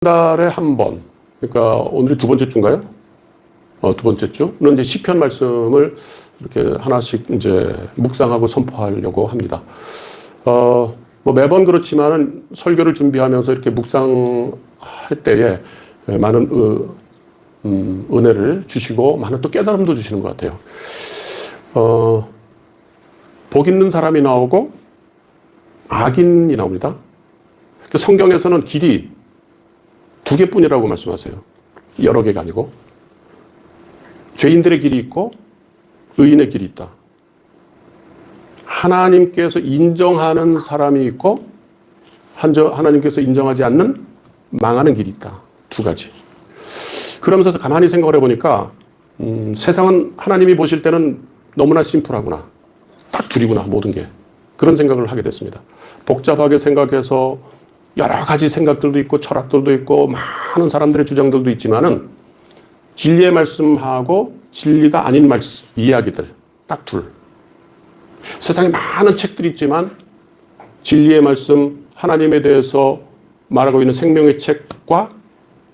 달에 한 번, 그러니까 오늘이 두 번째 주인가요? 두 번째 주는 이제 시편 말씀을 이렇게 하나씩 이제 묵상하고 선포하려고 합니다. 뭐 매번 그렇지만은 설교를 준비하면서 이렇게 묵상할 때에 많은 은혜를 주시고 많은 또 깨달음도 주시는 것 같아요. 복 있는 사람이 나오고 악인이 나옵니다. 성경에서는 길이 두 개뿐이라고 말씀하세요. 여러 개가 아니고. 죄인들의 길이 있고 의인의 길이 있다. 하나님께서 인정하는 사람이 있고 하나님께서 인정하지 않는 망하는 길이 있다. 두 가지. 그러면서 가만히 생각을 해보니까 세상은 하나님이 보실 때는 너무나 심플하구나. 딱 둘이구나, 모든 게. 그런 생각을 하게 됐습니다. 복잡하게 생각해서 여러 가지 생각들도 있고 철학들도 있고 많은 사람들의 주장들도 있지만은 진리의 말씀하고 진리가 아닌 말씀, 이야기들 딱 둘. 세상에 많은 책들이 있지만 진리의 말씀, 하나님에 대해서 말하고 있는 생명의 책과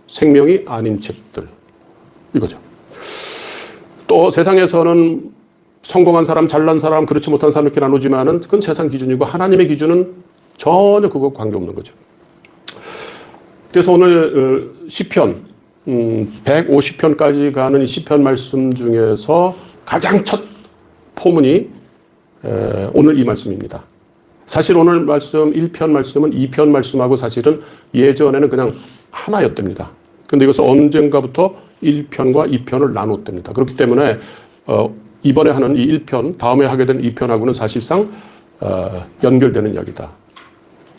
생명이 아닌 책들. 이거죠. 또 세상에서는 성공한 사람, 잘난 사람, 그렇지 못한 사람 이렇게 나누지만은 그건 세상 기준이고 하나님의 기준은 전혀 그거 관계없는 거죠. 그래서 오늘 시편 150편까지 가는 이 시편 말씀 중에서 가장 첫 포문이 오늘 이 말씀입니다. 사실 오늘 말씀 1편 말씀은 2편 말씀하고 사실은 예전에는 그냥 하나였답니다. 근데 이것을 언젠가부터 1편과 2편을 나눴답니다. 그렇기 때문에 이번에 하는 이 1편, 다음에 하게 된 2편하고는 사실상 연결되는 이야기다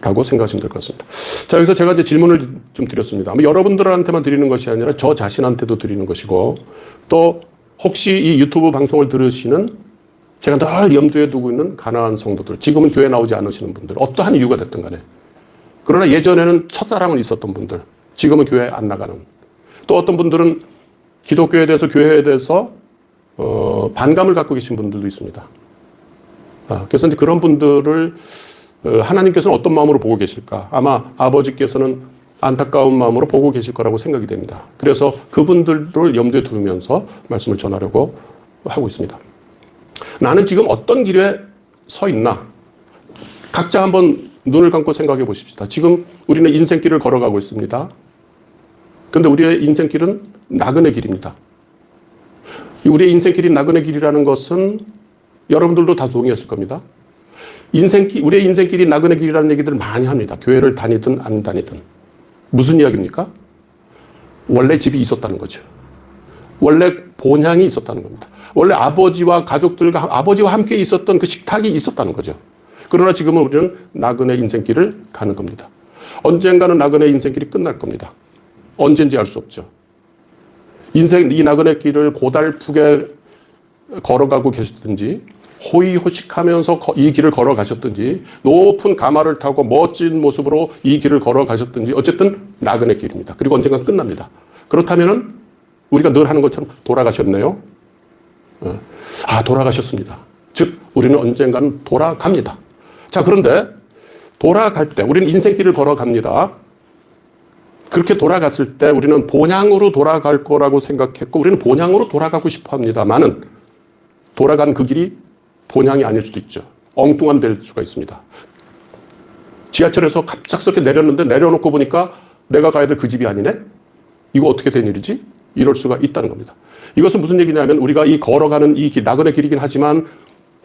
라고 생각하시면 될 것 같습니다. 자, 여기서 제가 이제 질문을 좀 드렸습니다. 여러분들한테만 드리는 것이 아니라 저 자신한테도 드리는 것이고, 또 혹시 이 유튜브 방송을 들으시는 제가 늘 염두에 두고 있는 가난한 성도들, 지금은 교회 나오지 않으시는 분들, 어떠한 이유가 됐든 간에, 그러나 예전에는 첫사랑은 있었던 분들, 지금은 교회 안 나가는, 또 어떤 분들은 기독교에 대해서, 교회에 대해서 반감을 갖고 계신 분들도 있습니다. 그래서 이제 그런 분들을 하나님께서는 어떤 마음으로 보고 계실까? 아마 아버지께서는 안타까운 마음으로 보고 계실 거라고 생각이 됩니다. 그래서 그분들을 염두에 두면서 말씀을 전하려고 하고 있습니다. 나는 지금 어떤 길에 서 있나? 각자 한번 눈을 감고 생각해 보십시다. 지금 우리는 인생길을 걸어가고 있습니다. 그런데 우리의 인생길은 나그네 길입니다. 우리의 인생길이 나그네 길이라는 것은 여러분들도 다 동의하실 겁니다. 우리의 인생길이 나그네 길이라는 얘기들을 많이 합니다. 교회를 다니든 안 다니든. 무슨 이야기입니까? 원래 집이 있었다는 거죠. 원래 본향이 있었다는 겁니다. 원래 아버지와 가족들과 아버지와 함께 있었던 그 식탁이 있었다는 거죠. 그러나 지금은 우리는 나그네 인생길을 가는 겁니다. 언젠가는 나그네 인생길이 끝날 겁니다. 언젠지 알 수 없죠. 이 나그네 길을 고달프게 걸어가고 계셨든지 호의호식하면서 이 길을 걸어가셨든지 높은 가마를 타고 멋진 모습으로 이 길을 걸어가셨든지 어쨌든 나그네 길입니다. 그리고 언젠가 끝납니다. 그렇다면은 우리가 늘 하는 것처럼 돌아가셨네요. 돌아가셨습니다. 즉 우리는 언젠가는 돌아갑니다. 자, 그런데 돌아갈 때 우리는 인생길을 걸어갑니다. 그렇게 돌아갔을 때 우리는 본향으로 돌아갈 거라고 생각했고 우리는 본향으로 돌아가고 싶어 합니다만은 돌아간 그 길이 본향이 아닐 수도 있죠. 엉뚱한 될 수가 있습니다. 지하철에서 갑작스럽게 내렸는데 내려놓고 보니까 내가 가야 될 그 집이 아니네? 이거 어떻게 된 일이지? 이럴 수가 있다는 겁니다. 이것은 무슨 얘기냐면 우리가 이 걸어가는 이 길, 나그네 길이긴 하지만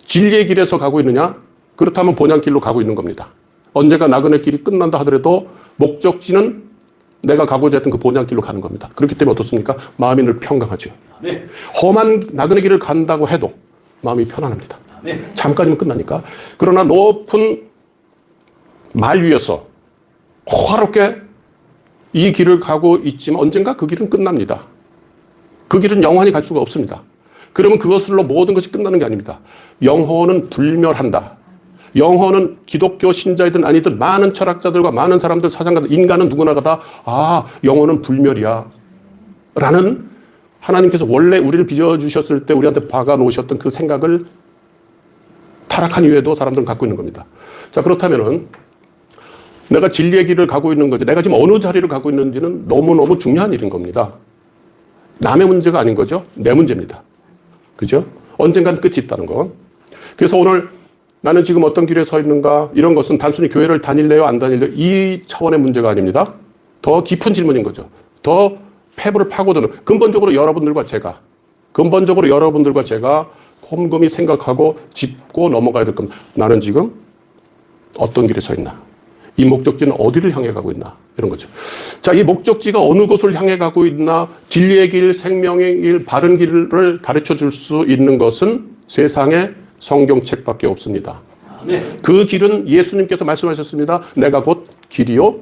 진리의 길에서 가고 있느냐? 그렇다면 본향길로 가고 있는 겁니다. 언제가 나그네 길이 끝난다 하더라도 목적지는 내가 가고자 했던 그 본향길로 가는 겁니다. 그렇기 때문에 어떻습니까? 마음이 늘 평강하죠. 네. 험한 나그네 길을 간다고 해도 마음이 편안합니다. 네. 잠깐이면 끝나니까. 그러나 높은 말 위에서 호화롭게 이 길을 가고 있지만 언젠가 그 길은 끝납니다. 그 길은 영원히 갈 수가 없습니다. 그러면 그것으로 모든 것이 끝나는 게 아닙니다. 영혼은 불멸한다. 영혼은 기독교 신자이든 아니든 많은 철학자들과 많은 사람들, 사상가들, 인간은 누구나가 다 영혼은 불멸이야 라는 하나님께서 원래 우리를 빚어주셨을 때 우리한테 박아놓으셨던 그 생각을 타락한 이후에도 사람들은 갖고 있는 겁니다. 자, 그렇다면은 내가 진리의 길을 가고 있는 거지, 내가 지금 어느 자리를 가고 있는지는 너무너무 중요한 일인 겁니다. 남의 문제가 아닌 거죠. 내 문제입니다. 그죠? 언젠간 끝이 있다는 거. 그래서 오늘 나는 지금 어떤 길에 서 있는가, 이런 것은 단순히 교회를 다닐래요, 안 다닐래요, 이 차원의 문제가 아닙니다. 더 깊은 질문인 거죠. 더 패부를 파고드는, 근본적으로 여러분들과 제가 곰곰이 생각하고 짚고 넘어가야 될 겁니다. 나는 지금 어떤 길에 서 있나? 이 목적지는 어디를 향해 가고 있나? 이런 거죠. 자, 이 목적지가 어느 곳을 향해 가고 있나, 진리의 길, 생명의 길, 바른 길을 가르쳐 줄 수 있는 것은 세상에 성경책밖에 없습니다. 네. 그 길은 예수님께서 말씀하셨습니다. 내가 곧 길이요,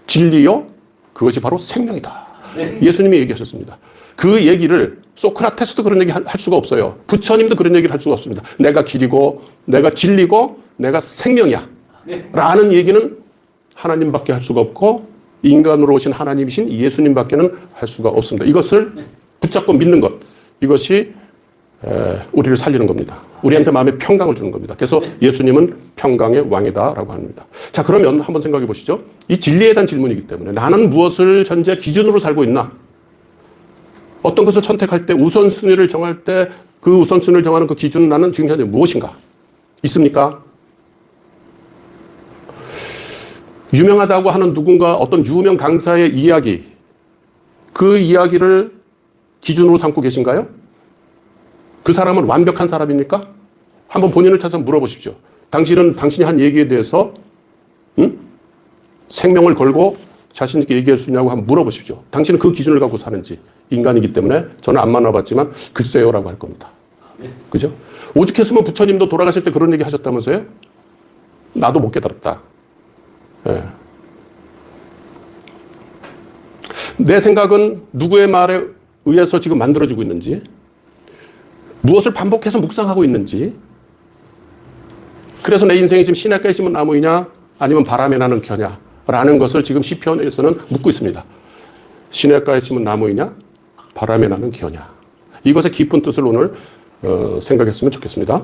진리요, 그것이 바로 생명이다. 네. 예수님이 얘기하셨습니다. 그 얘기를 소크라테스도 그런 얘기 할 수가 없어요. 부처님도 그런 얘기를 할 수가 없습니다. 내가 길이고, 내가 진리고, 내가 생명이야. 네. 라는 얘기는 하나님밖에 할 수가 없고, 인간으로 오신 하나님이신 예수님밖에는 할 수가 없습니다. 이것을 붙잡고 믿는 것, 이것이 우리를 살리는 겁니다. 우리한테 마음의 평강을 주는 겁니다. 그래서 예수님은 평강의 왕이다라고 합니다. 자, 그러면 한번 생각해 보시죠. 이 진리에 대한 질문이기 때문에 나는 무엇을 현재 기준으로 살고 있나? 어떤 것을 선택할 때, 우선순위를 정할 때 그 우선순위를 정하는 그 기준은 나는 지금 현재 무엇인가? 있습니까? 유명하다고 하는 누군가, 어떤 유명 강사의 이야기, 그 이야기를 기준으로 삼고 계신가요? 그 사람은 완벽한 사람입니까? 한번 본인을 찾아서 물어보십시오. 당신은 당신이 한 얘기에 대해서 생명을 걸고 자신 있게 얘기할 수 있냐고 한번 물어보십시오. 당신은 그 기준을 갖고 사는지. 인간이기 때문에 저는 안 만나봤지만 글쎄요라고 할 겁니다. 그죠? 오죽했으면 부처님도 돌아가실 때 그런 얘기 하셨다면서요? 나도 못 깨달았다. 네. 내 생각은 누구의 말에 의해서 지금 만들어지고 있는지, 무엇을 반복해서 묵상하고 있는지, 그래서 내 인생이 지금 시냇가에 심은 나무이냐 아니면 바람에 나는 겨냐 라는 것을 지금 시편에서는 묻고 있습니다. 시냇가에 심은 나무이냐 바람에 나는 겨냐, 이것의 깊은 뜻을 오늘 생각했으면 좋겠습니다.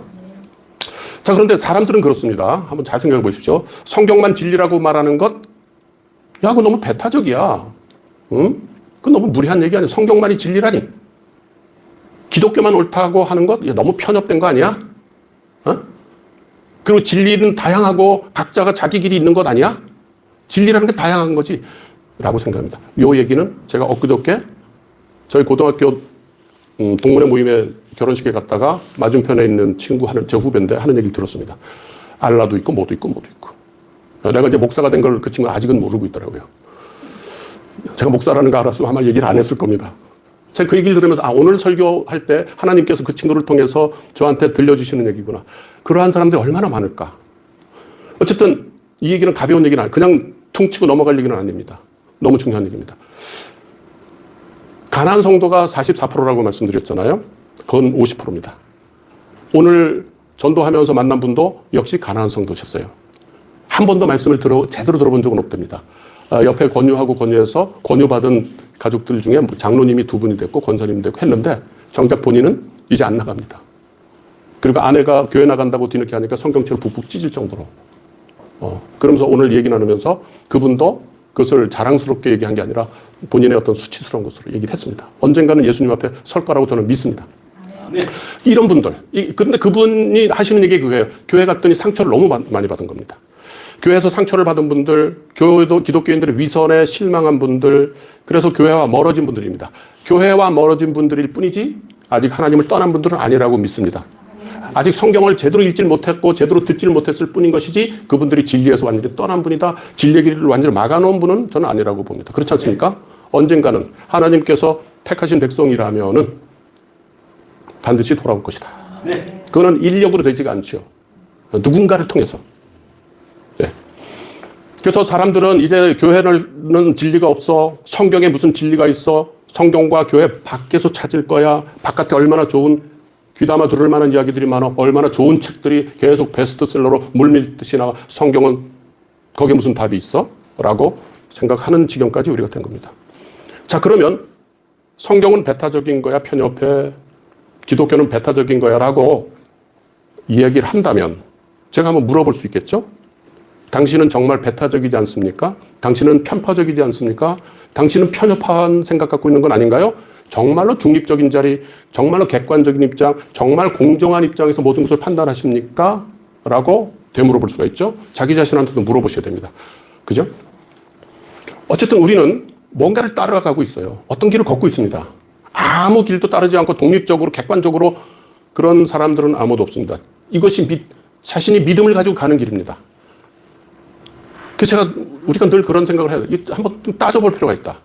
자, 그런데 사람들은 그렇습니다. 한번 잘 생각해 보십시오. 성경만 진리라고 말하는 것, 야, 그거 너무 배타적이야. 응? 그건 너무 무리한 얘기 아니야. 성경만이 진리라니. 기독교만 옳다고 하는 것, 야, 너무 편협된 거 아니야? 어? 그리고 진리는 다양하고 각자가 자기 길이 있는 것 아니야? 진리라는 게 다양한 거지. 라고 생각합니다. 요 얘기는 제가 엊그저께 저희 고등학교 동문회 모임에 결혼식에 갔다가 맞은편에 있는 친구 하는, 제 후배인데 하는 얘기를 들었습니다. 알라도 있고 뭐도 있고 뭐도 있고. 내가 이제 목사가 된 걸 그 친구는 아직은 모르고 있더라고요. 제가 목사라는 거 알았으면 아마 얘기를 안 했을 겁니다. 제가 그 얘기를 들으면서, 아, 오늘 설교할 때 하나님께서 그 친구를 통해서 저한테 들려주시는 얘기구나. 그러한 사람들이 얼마나 많을까. 어쨌든 이 얘기는 가벼운 얘기는 아니에요. 그냥 퉁치고 넘어갈 얘기는 아닙니다. 너무 중요한 얘기입니다. 가나안 성도가 44%라고 말씀드렸잖아요. 그건 50%입니다. 오늘 전도하면서 만난 분도 역시 가나안 성도셨어요. 한 번도 말씀을 제대로 들어본 적은 없답니다. 옆에 권유해서 권유받은 가족들 중에 장로님이 2분이 됐고 권사님이 됐고 했는데 정작 본인은 이제 안 나갑니다. 그리고 아내가 교회 나간다고 뒤늦게 하니까 성경책을 북북 찢을 정도로. 그러면서 오늘 얘기 나누면서 그분도 그것을 자랑스럽게 얘기한 게 아니라 본인의 어떤 수치스러운 것으로 얘기를 했습니다. 언젠가는 예수님 앞에 설 거라고 저는 믿습니다. 네. 이런 분들. 근데 그분이 하시는 얘기 그거예요. 교회 갔더니 상처를 너무 많이 받은 겁니다. 교회에서 상처를 받은 분들, 교회도 기독교인들의 위선에 실망한 분들, 그래서 교회와 멀어진 분들입니다. 교회와 멀어진 분들일 뿐이지 아직 하나님을 떠난 분들은 아니라고 믿습니다. 아직 성경을 제대로 읽질 못했고 제대로 듣질 못했을 뿐인 것이지 그분들이 진리에서 완전히 떠난 분이다, 진리의 길을 완전히 막아놓은 분은 저는 아니라고 봅니다. 그렇지 않습니까? 언젠가는 하나님께서 택하신 백성이라면은 반드시 돌아올 것이다. 그거는 인력으로 되지가 않죠. 누군가를 통해서. 네. 그래서 사람들은 이제 교회는 진리가 없어, 성경에 무슨 진리가 있어, 성경과 교회 밖에서 찾을 거야, 바깥에 얼마나 좋은 귀담아 들을 만한 이야기들이 많아, 얼마나 좋은 책들이 계속 베스트셀러로 물밀듯이 나와, 성경은 거기에 무슨 답이 있어? 라고 생각하는 지경까지 우리가 된 겁니다. 자, 그러면 성경은 배타적인 거야, 편협해, 기독교는 배타적인 거야 라고 이야기를 한다면 제가 한번 물어볼 수 있겠죠? 당신은 정말 배타적이지 않습니까? 당신은 편파적이지 않습니까? 당신은 편협한 생각 갖고 있는 건 아닌가요? 정말로 중립적인 자리, 정말로 객관적인 입장, 정말 공정한 입장에서 모든 것을 판단하십니까? 라고 되물어볼 수가 있죠. 자기 자신한테도 물어보셔야 됩니다. 그죠? 어쨌든 우리는 뭔가를 따라가고 있어요. 어떤 길을 걷고 있습니다. 아무 길도 따르지 않고 독립적으로, 객관적으로 그런 사람들은 아무도 없습니다. 이것이 자신이 믿음을 가지고 가는 길입니다. 그래서 우리가 늘 그런 생각을 해야 돼요. 한번 따져볼 필요가 있다.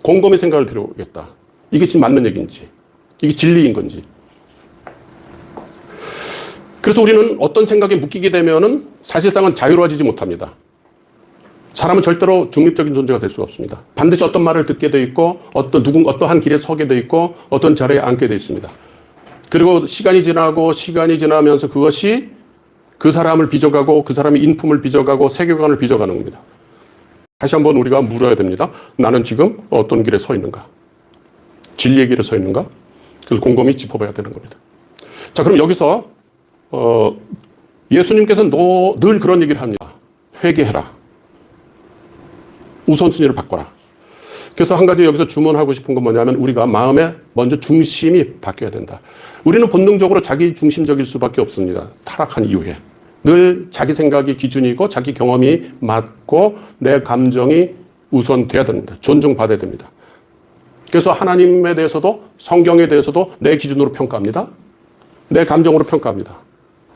곰곰이 생각할 필요가 있다. 이게 지금 맞는 얘기인지, 이게 진리인 건지. 그래서 우리는 어떤 생각에 묶이게 되면은 사실상은 자유로워지지 못합니다. 사람은 절대로 중립적인 존재가 될 수가 없습니다. 반드시 어떤 말을 듣게 돼 있고, 어떠한 길에 서게 돼 있고, 어떤 자리에 앉게 돼 있습니다. 그리고 시간이 지나면서 그것이 그 사람을 빚어가고, 그 사람의 인품을 빚어가고, 세계관을 빚어가는 겁니다. 다시 한번 우리가 물어야 됩니다. 나는 지금 어떤 길에 서 있는가? 진리의 길에 서 있는가? 그래서 곰곰이 짚어봐야 되는 겁니다. 자, 그럼 여기서 예수님께서는 늘 그런 얘기를 합니다. 회개해라. 우선순위를 바꿔라. 그래서 한 가지 여기서 주문하고 싶은 건 뭐냐면 우리가 마음의 먼저 중심이 바뀌어야 된다. 우리는 본능적으로 자기 중심적일 수밖에 없습니다. 타락한 이후에. 늘 자기 생각이 기준이고 자기 경험이 맞고 내 감정이 우선돼야 됩니다. 존중받아야 됩니다. 그래서 하나님에 대해서도 성경에 대해서도 내 기준으로 평가합니다. 내 감정으로 평가합니다.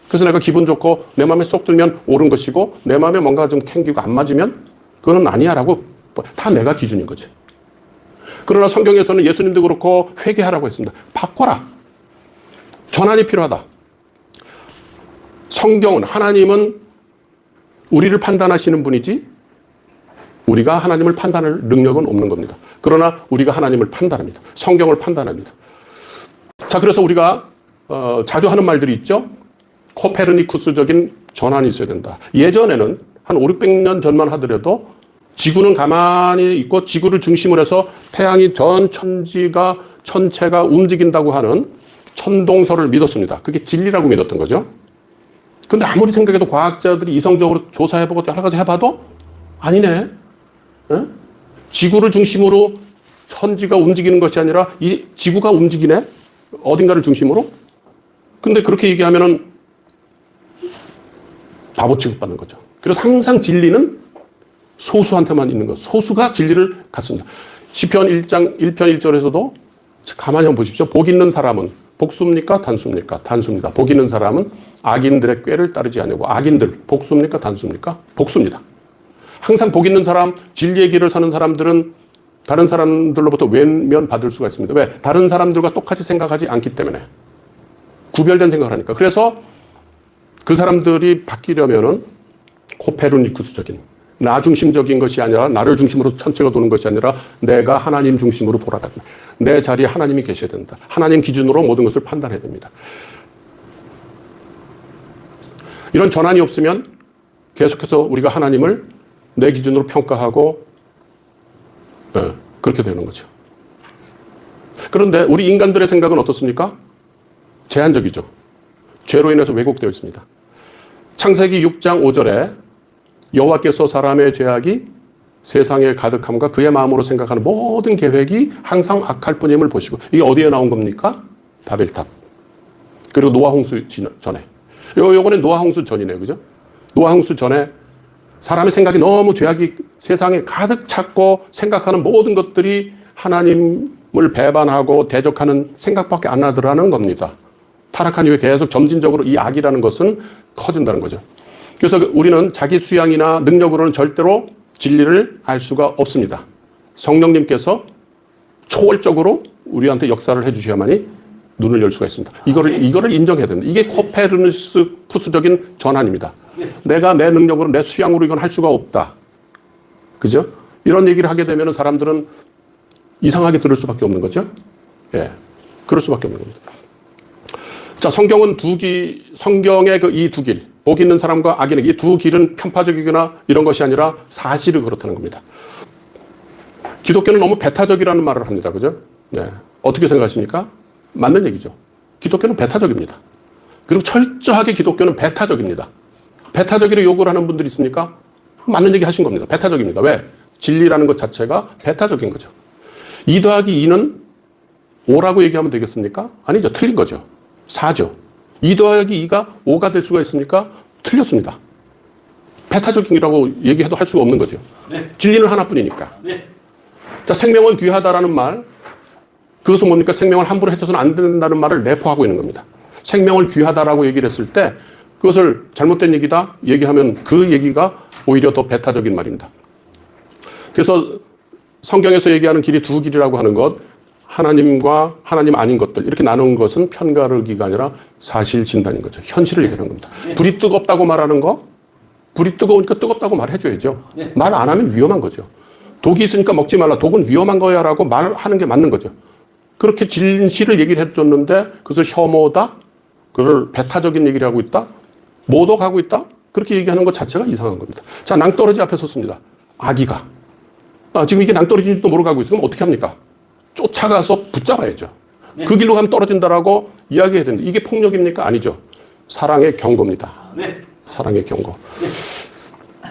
그래서 내가 기분 좋고 내 마음에 쏙 들면 옳은 것이고 내 마음에 뭔가 좀 캥기고 안 맞으면 그건 아니야 라고 다 내가 기준인 거지. 그러나 성경에서는 예수님도 그렇고 회개하라고 했습니다. 바꿔라. 전환이 필요하다. 성경은 하나님은 우리를 판단하시는 분이지 우리가 하나님을 판단할 능력은 없는 겁니다. 그러나 우리가 하나님을 판단합니다. 성경을 판단합니다. 자, 그래서 우리가 자주 하는 말들이 있죠. 코페르니쿠스적인 전환이 있어야 된다. 예전에는 한 5, 600년 전만 하더라도 지구는 가만히 있고 지구를 중심으로 해서 태양이 전 천체가 움직인다고 하는 천동설을 믿었습니다. 그게 진리라고 믿었던 거죠. 근데 아무리 생각해도 과학자들이 이성적으로 조사해보고 여러 가지 해봐도 아니네. 에? 지구를 중심으로 천지가 움직이는 것이 아니라 이 지구가 움직이네. 어딘가를 중심으로. 근데 그렇게 얘기하면은 바보 취급받는 거죠. 그래서 항상 진리는 소수한테만 있는 것. 소수가 진리를 갖습니다. 시편 1장 1편 1절에서도 가만히 한번 보십시오. 복 있는 사람은 복수입니까? 단수입니까? 단수입니다. 복 있는 사람은 악인들의 꾀를 따르지 않고 악인들 복수입니까? 단수입니까? 복수입니다. 항상 복 있는 사람, 진리의 길을 사는 사람들은 다른 사람들로부터 외면받을 수가 있습니다. 왜? 다른 사람들과 똑같이 생각하지 않기 때문에. 구별된 생각을 하니까. 그래서 그 사람들이 바뀌려면은 코페르니쿠스적인 나 중심적인 것이 아니라 나를 중심으로 천체가 도는 것이 아니라 내가 하나님 중심으로 돌아간다. 내 자리에 하나님이 계셔야 된다. 하나님 기준으로 모든 것을 판단해야 됩니다. 이런 전환이 없으면 계속해서 우리가 하나님을 내 기준으로 평가하고 그렇게 되는 거죠. 그런데 우리 인간들의 생각은 어떻습니까? 제한적이죠. 죄로 인해서 왜곡되어 있습니다. 창세기 6장 5절에 여호와께서 사람의 죄악이 세상에 가득함과 그의 마음으로 생각하는 모든 계획이 항상 악할 뿐임을 보시고 이게 어디에 나온 겁니까? 바벨탑. 그리고 노아 홍수 전에. 요거는 노아 홍수 전이네요. 그죠? 노아 홍수 전에 사람의 생각이 너무 죄악이 세상에 가득 찼고 생각하는 모든 것들이 하나님을 배반하고 대적하는 생각밖에 안 나더라는 겁니다. 타락한 이후에 계속 점진적으로 이 악이라는 것은 커진다는 거죠. 그래서 우리는 자기 수양이나 능력으로는 절대로 진리를 알 수가 없습니다. 성령님께서 초월적으로 우리한테 역사를 해주셔야만이 눈을 열 수가 있습니다. 이거를 인정해야 됩니다. 이게 코페르니쿠스적인 전환입니다. 내가 내 능력으로 내 수양으로 이건 할 수가 없다. 그죠? 이런 얘기를 하게 되면 사람들은 이상하게 들을 수밖에 없는 거죠. 예, 그럴 수밖에 없는 겁니다. 자, 성경은 성경의 이 두 길, 복 있는 사람과 악인에게 이 두 길은 편파적이거나 이런 것이 아니라 사실을 그렇다는 겁니다. 기독교는 너무 배타적이라는 말을 합니다. 그죠? 네. 어떻게 생각하십니까? 맞는 얘기죠. 기독교는 배타적입니다. 그리고 철저하게 기독교는 배타적입니다. 배타적이라 욕을 하는 분들이 있습니까? 맞는 얘기 하신 겁니다. 배타적입니다. 왜? 진리라는 것 자체가 배타적인 거죠. 2 더하기 2는 5라고 얘기하면 되겠습니까? 아니죠. 틀린 거죠. 4죠. 2 더하기 2가 5가 될 수가 있습니까? 틀렸습니다. 배타적이라고 얘기해도 할 수가 없는 거죠. 네. 진리는 하나뿐이니까. 네. 자, 생명은 귀하다라는 말, 그것은 뭡니까? 생명을 함부로 해쳐서는 안 된다는 말을 내포하고 있는 겁니다. 생명을 귀하다라고 얘기를 했을 때 그것을 잘못된 얘기다 얘기하면 그 얘기가 오히려 더 배타적인 말입니다. 그래서 성경에서 얘기하는 길이 두 길이라고 하는 것, 하나님과 하나님 아닌 것들 이렇게 나누는 것은 편가르기가 아니라 사실 진단인 거죠. 현실을 얘기하는 겁니다. 네. 불이 뜨겁다고 말하는 거, 불이 뜨거우니까 뜨겁다고 말해줘야죠. 네. 말 안 하면 위험한 거죠. 독이 있으니까 먹지 말라. 독은 위험한 거야 라고 말하는 게 맞는 거죠. 그렇게 진실을 얘기를 해줬는데 그것을 혐오다, 그걸 배타적인 얘기를 하고 있다, 모독하고 있다, 그렇게 얘기하는 것 자체가 이상한 겁니다. 자, 낭떠러지 앞에 섰습니다. 아기가. 지금 이게 낭떠러지인지도 모르고 가고 있으면 어떻게 합니까? 쫓아가서 붙잡아야죠. 네. 그 길로 가면 떨어진다라고 이야기해야 됩니다. 이게 폭력입니까? 아니죠. 사랑의 경고입니다. 네. 사랑의 경고.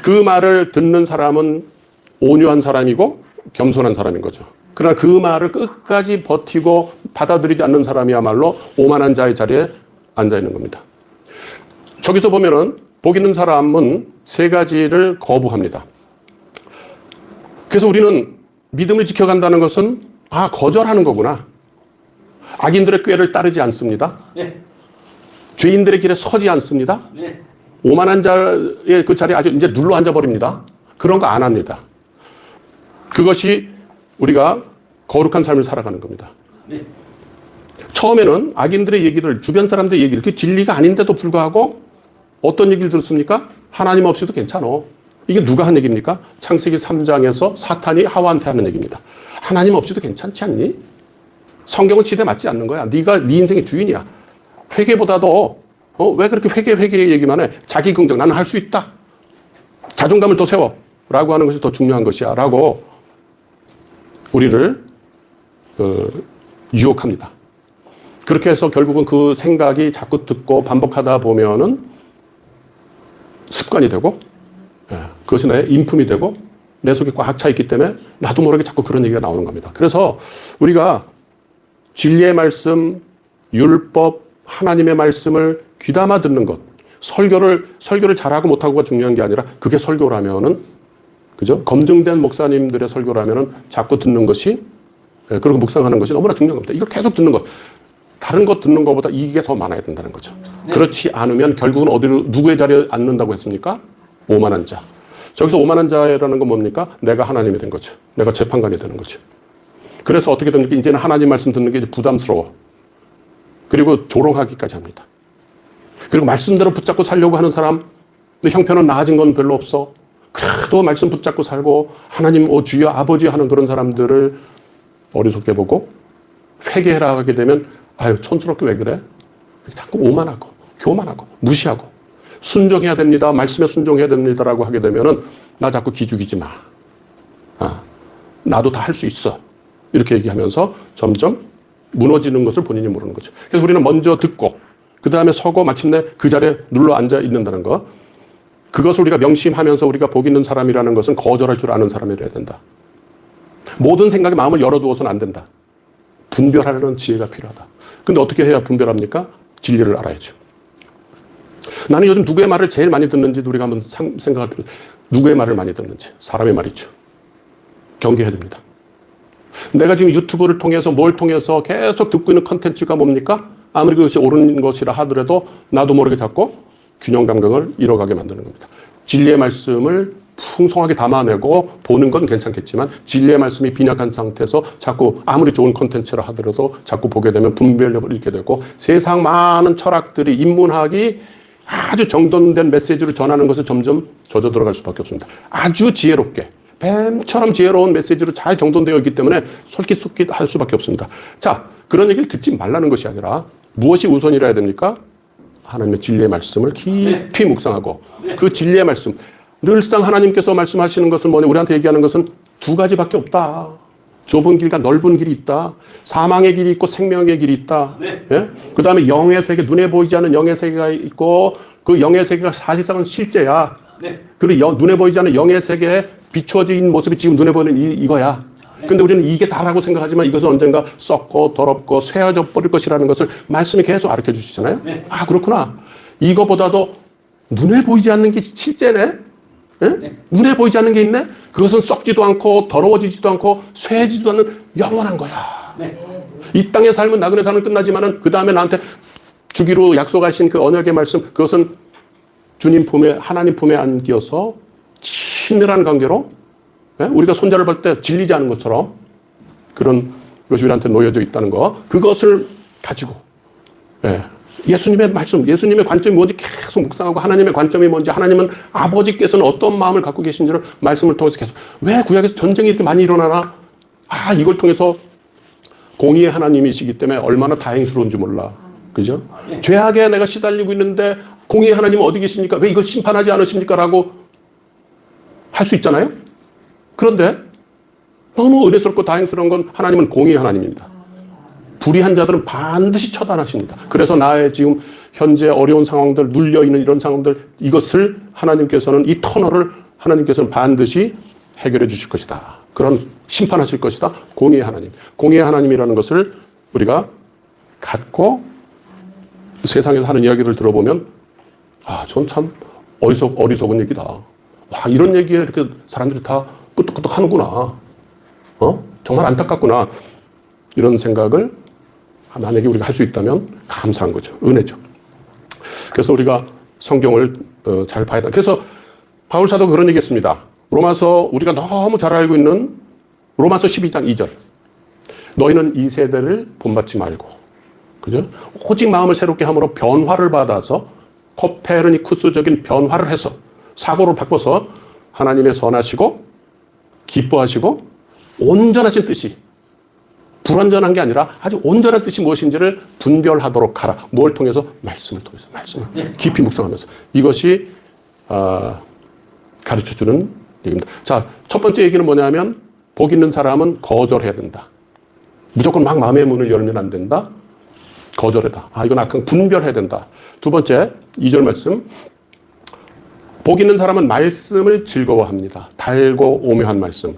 그 말을 듣는 사람은 온유한 사람이고 겸손한 사람인 거죠. 그러나 그 말을 끝까지 버티고 받아들이지 않는 사람이야말로 오만한 자의 자리에 앉아 있는 겁니다. 저기서 보면은 복 있는 사람은 세 가지를 거부합니다. 그래서 우리는 믿음을 지켜간다는 것은 거절하는 거구나. 악인들의 꾀를 따르지 않습니다. 네. 죄인들의 길에 서지 않습니다. 네. 오만한 자의 그 자리에 아주 이제 눌러 앉아버립니다. 그런 거 안 합니다. 그것이 우리가 거룩한 삶을 살아가는 겁니다. 네. 처음에는 악인들의 얘기를, 주변 사람들의 얘기를, 그 진리가 아닌데도 불구하고 어떤 얘기를 들었습니까? 하나님 없이도 괜찮아. 이게 누가 한 얘기입니까? 창세기 3장에서 사탄이 하와한테 하는 얘기입니다. 하나님 없이도 괜찮지 않니? 성경은 시대에 맞지 않는 거야. 네가 네 인생의 주인이야. 회개보다도 왜 그렇게 회개 얘기만 해? 자기 긍정, 나는 할 수 있다. 자존감을 더 세워. 라고 하는 것이 더 중요한 것이야. 라고 우리를 유혹합니다. 그렇게 해서 결국은 그 생각이 자꾸 듣고 반복하다 보면은 습관이 되고, 그것이 나의 인품이 되고, 내 속에 꽉 차 있기 때문에 나도 모르게 자꾸 그런 얘기가 나오는 겁니다. 그래서 우리가 진리의 말씀, 율법, 하나님의 말씀을 귀담아 듣는 것, 설교를 잘하고 못하고가 중요한 게 아니라 그게 설교라면은, 그죠? 검증된 목사님들의 설교라면은 자꾸 듣는 것이, 그리고 묵상하는 것이 너무나 중요한 겁니다. 이걸 계속 듣는 것. 다른 것 듣는 것보다 이게 더 많아야 된다는 거죠. 네. 그렇지 않으면 결국은 어디로, 누구의 자리에 앉는다고 했습니까? 오만한 자. 저기서 오만한 자라는 건 뭡니까? 내가 하나님이 된 거죠. 내가 재판관이 되는 거죠. 그래서 어떻게 됩니까? 이제는 하나님 말씀 듣는 게 이제 부담스러워. 그리고 조롱하기까지 합니다. 그리고 말씀대로 붙잡고 살려고 하는 사람, 근데 형편은 나아진 건 별로 없어. 그래도 말씀 붙잡고 살고 하나님 주여 아버지 하는 그런 사람들을 어리석게 보고 회개해라 하게 되면 촌스럽게 왜 그래? 자꾸 오만하고 교만하고 무시하고 순종해야 됩니다. 말씀에 순종해야 됩니다라고 하게 되면은 나 자꾸 기죽이지 마. 나도 다 할 수 있어. 이렇게 얘기하면서 점점 무너지는 것을 본인이 모르는 거죠. 그래서 우리는 먼저 듣고 그 다음에 서고 마침내 그 자리에 눌러 앉아 있는다는 것. 그것을 우리가 명심하면서 우리가 복 있는 사람이라는 것은 거절할 줄 아는 사람이어야 된다. 모든 생각에 마음을 열어두어서는 안 된다. 분별하려는 지혜가 필요하다. 근데 어떻게 해야 분별합니까? 진리를 알아야죠. 나는 요즘 누구의 말을 제일 많이 듣는지 우리가 한번 생각할 필요. 누구의 말을 많이 듣는지. 사람의 말이죠. 경계해야 됩니다. 내가 지금 유튜브를 통해서 뭘 통해서 계속 듣고 있는 컨텐츠가 뭡니까? 아무리 그것이 옳은 것이라 하더라도 나도 모르게 자꾸 균형 감각을 잃어가게 만드는 겁니다. 진리의 말씀을 풍성하게 담아내고 보는 건 괜찮겠지만 진리의 말씀이 빈약한 상태에서 자꾸 아무리 좋은 컨텐츠라 하더라도 자꾸 보게 되면 분별력을 잃게 되고 세상 많은 철학들이 인문학이 아주 정돈된 메시지로 전하는 것을 점점 젖어 들어갈 수밖에 없습니다. 아주 지혜롭게 뱀처럼 지혜로운 메시지로 잘 정돈되어 있기 때문에 솔깃솔깃할 수밖에 없습니다. 자, 그런 얘기를 듣지 말라는 것이 아니라 무엇이 우선이라 해야 됩니까? 하나님의 진리의 말씀을 깊이 묵상하고 그 진리의 말씀, 늘상 하나님께서 말씀하시는 것은 뭐냐, 우리한테 얘기하는 것은 두 가지밖에 없다. 좁은 길과 넓은 길이 있다. 사망의 길이 있고 생명의 길이 있다. 예? 그 다음에 영의 세계, 눈에 보이지 않는 영의 세계가 있고 그 영의 세계가 사실상은 실제야. 네. 그리고 눈에 보이지 않는 영의 세계에 비추어진 모습이 지금 눈에 보이는 이거야. 근데 우리는 이게 다라고 생각하지만 이것은 언젠가 썩고 더럽고 쇠어져 버릴 것이라는 것을 말씀이 계속 가르쳐 주시잖아요. 네. 아, 그렇구나. 이거보다도 눈에 보이지 않는 게 실제네? 예? 네. 눈에 보이지 않는 게 있네? 그것은 썩지도 않고 더러워지지도 않고 쇠지도 않는 영원한 거야. 네. 이 땅의 삶은 나그네 삶은 끝나지만은 그 다음에 나한테 주기로 약속하신 그 언약의 말씀, 그것은 주님 품에, 하나님 품에 안겨서 친밀한 관계로, 예? 우리가 손자를 볼 때 질리지 않은 것처럼 그런 것이 우리한테 놓여져 있다는 거, 그것을 가지고, 예. 예수님의 말씀, 예수님의 관점이 뭔지 계속 묵상하고 하나님의 관점이 뭔지, 하나님은 아버지께서는 어떤 마음을 갖고 계신지를 말씀을 통해서 계속, 왜 구약에서 전쟁이 이렇게 많이 일어나나? 아, 이걸 통해서 공의의 하나님이시기 때문에 얼마나 다행스러운지 몰라. 그죠? 죄악에 내가 시달리고 있는데 공의의 하나님은 어디 계십니까? 왜 이걸 심판하지 않으십니까? 라고 할 수 있잖아요? 그런데 너무 은혜스럽고 다행스러운 건 하나님은 공의의 하나님입니다. 불의한 자들은 반드시 처단하십니다. 그래서 나의 지금 현재 어려운 상황들, 눌려있는 이런 상황들, 이것을 하나님께서는, 이 터널을 하나님께서는 반드시 해결해 주실 것이다. 그런 심판하실 것이다. 공의의 하나님. 공의의 하나님이라는 것을 우리가 갖고 세상에서 하는 이야기를 들어보면, 아, 전 참 어리석은 얘기다. 와, 이런 얘기에 이렇게 사람들이 다 끄떡끄떡 하는구나. 정말 안타깝구나. 이런 생각을 만약에 우리가 할 수 있다면 감사한 거죠. 은혜죠. 그래서 우리가 성경을 잘 봐야 돼. 그래서 바울 사도가 그런 얘기 했습니다. 로마서, 우리가 너무 잘 알고 있는 로마서 12장 2절. 너희는 이 세대를 본받지 말고, 그죠? 오직 마음을 새롭게 함으로 변화를 받아서 코페르니쿠스적인 변화를 해서 사고를 바꿔서 하나님의 선하시고 기뻐하시고 온전하신 뜻이, 불완전한 게 아니라 아주 온전한 뜻이 무엇인지를 분별하도록 하라. 뭘 통해서? 말씀을 통해서. 말씀을 깊이 묵상하면서. 이것이 가르쳐주는 얘기입니다. 자, 첫 번째 얘기는 뭐냐면, 복 있는 사람은 거절해야 된다. 무조건 막 마음의 문을 열면 안 된다. 거절해다. 아, 이건 악한, 분별해야 된다. 두 번째, 2절 말씀. 복 있는 사람은 말씀을 즐거워합니다. 달고 오묘한 말씀.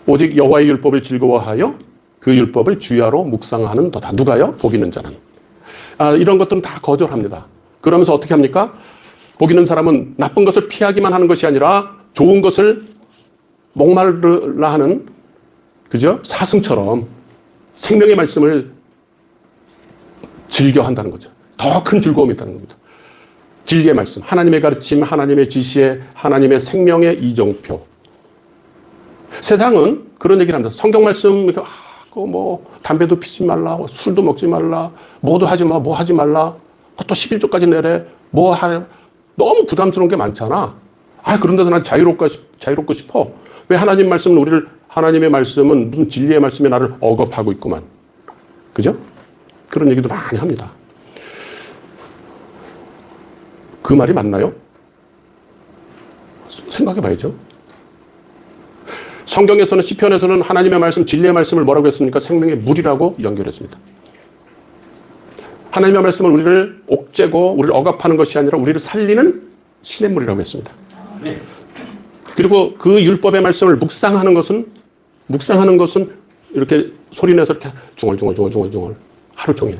오직 여호와의 율법을 즐거워하여 그 율법을 주야로 묵상하는 도다. 누가요? 복 있는 자는. 아, 이런 것들은 다 거절합니다. 그러면서 어떻게 합니까? 복 있는 사람은 나쁜 것을 피하기만 하는 것이 아니라 좋은 것을 목마르라 하는, 그죠? 사슴처럼 생명의 말씀을 즐겨 한다는 거죠. 더 큰 즐거움이 있다는 겁니다. 진리의 말씀, 하나님의 가르침, 하나님의 지시에 하나님의 생명의 이정표. 세상은 그런 얘기를 합니다. 성경 말씀, 담배도 피지 말라, 술도 먹지 말라, 뭐도 하지 마, 뭐 하지 말라, 또 11조까지 내래, 너무 부담스러운 게 많잖아. 아, 그런데도 난 자유롭고 싶어. 왜 하나님의 말씀은 무슨 진리의 말씀에 나를 억압하고 있구만. 그죠? 그런 얘기도 많이 합니다. 그 말이 맞나요? 생각해 봐야죠. 성경에서는, 시편에서는 하나님의 말씀, 진리의 말씀을 뭐라고 했습니까? 생명의 물이라고 연결했습니다. 하나님의 말씀은 우리를 옥죄고 우리를 억압하는 것이 아니라 우리를 살리는 신의 물이라고 했습니다. 네. 그리고 그 율법의 말씀을 묵상하는 것은 이렇게 소리내서 이렇게 중얼중얼 하루 종일.